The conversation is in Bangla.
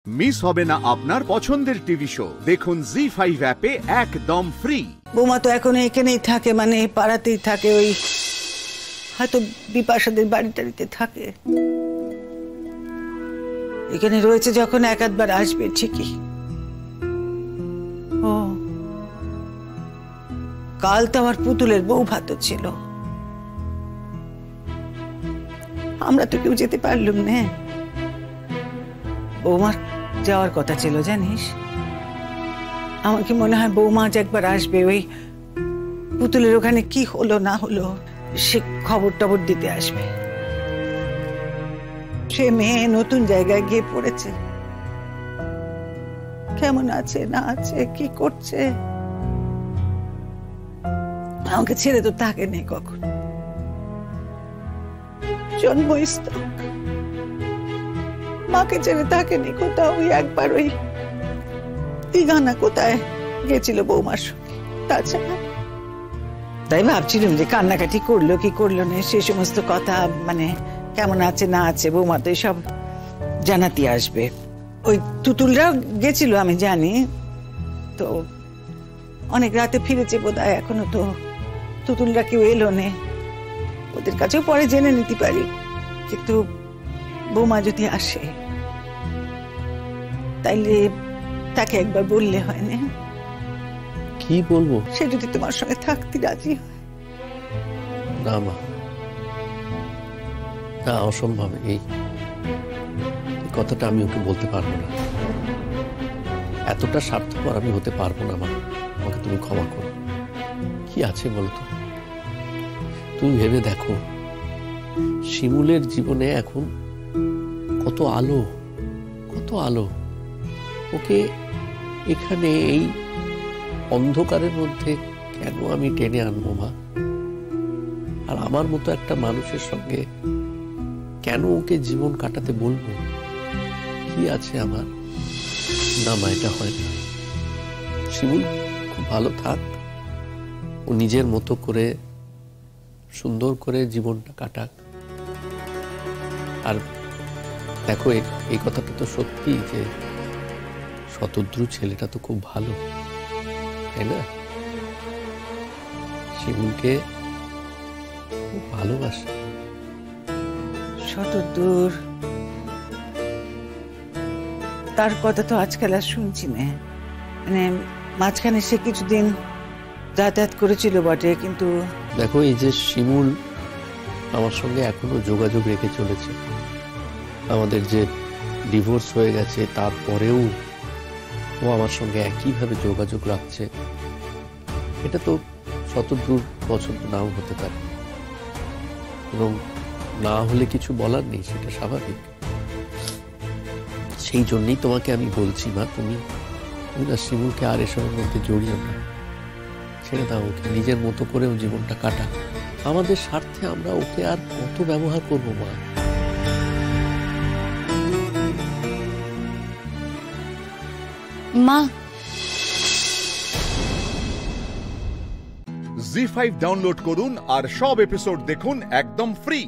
মিস হবে না আপনার পছন্দের টিভি শো। দেখুন জি5 অ্যাপে একদম ফ্রি। বৌমা তো এখন এখানেই থাকে, মানে পাড়াতেই থাকে, ওই হয়তো বিপাশাদের বাড়িটারিতে থাকে। এখানে রয়েছে যখন এক আধবার আসবে ঠিকই। ও কাল তো আমার পুতুলের বউ ভাত ছিল, আমরা তো কেউ যেতে পারলুম না। বৌমার যাওয়ার কথা ছিল জানিস। আমার কি মনে হয় বৌমা আজ একবার আসবে, ওই পুতুলের ওখানে কি হলো না হলো সে খবর টবর দিতে আসবে। সে মেয়ে নতুন জায়গায় গিয়ে পড়েছে, কেমন আছে না আছে কি করছে, আমাকে ছেড়ে তো থাকে নেই কখনো। জন্মস্থল মাকে ছেড়ে থাকেনি কোথাও। ওই একবার ওই দীঘানা কোথায় গেছিল বৌমার সঙ্গে, তাছাড়া। তাই ভাবছিলাম যে কান্নাকাটি করলো কি করলো না সে সমস্ত কথা, মানে কেমন আছে না আছে বৌমা তো সব জানাতে আসবে। ওই তুতুলরাও গেছিল আমি জানি, তো অনেক রাতে ফিরেছে বোধহয়, এখনো তো তুতুলরা কেউ এলো নে। ওদের কাছেও পরে জেনে নিতে পারি, কিন্তু বৌমা যদি আসে তাইলে তাকে একবার বললে হয় না? কি বলবো? সে যদি তোমার সঙ্গে থাকতে রাজি হয়। না মা, না, অসম্ভব। এই কথাটা আমি ওকে বলতে পারবো না। এতটা স্বার্থপর আমি হতে পারবো না মা, আমাকে তুমি ক্ষমা করো। কি আছে বলতো? তুমি ভেবে দেখো, শিমুলের জীবনে এখন কত আলো, কত আলো। ওকে এখানে এই অন্ধকারের মধ্যে কেন আমি টেনে আনবো মা? আর আমার মতো একটা মানুষের সঙ্গে কেন ওকে জীবন কাটাতে বলবো? কি আছে আমার? না মা, এটা হয় না। শিমুল খুব ভালো থাক, ও নিজের মতো করে সুন্দর করে জীবনটা কাটাক। আর দেখো, এই কথাটা তো সত্যি যে শতদ্রু ছেলেটা তো খুব ভালো, তাই না? শিমুলকে খুব ভালোবাসে। শতদূর তার কথা তো আজকাল আর শুনছি না। মানে মাঝখানে সে কিছুদিন যাতায়াত করেছিল বটে, কিন্তু দেখো, এই যে শিমুল আমার সঙ্গে এখনো যোগাযোগ রেখে চলেছে। আমাদের যে ডিভোর্স হয়ে গেছে তারপরেও ও আমার সঙ্গে একইভাবে যোগাযোগ রাখছে। এটা তো শতদ্রুর পছন্দ নাও হতে পারে, এবং না হলে কিছু বলার নেই, সেটা স্বাভাবিক। সেই জন্যই তোমাকে আমি বলছি মা, তুমি না শিমুলকে আর এসবের মধ্যে জড়িও না, ছেড়ে দাও ওকে, নিজের মতো করেও জীবনটা কাটা। আমাদের স্বার্থে আমরা ওকে আর কত ব্যবহার করবো মা? মা, জি5 ডাউনলোড করুন আর সব এপিসোড দেখুন একদম ফ্রি।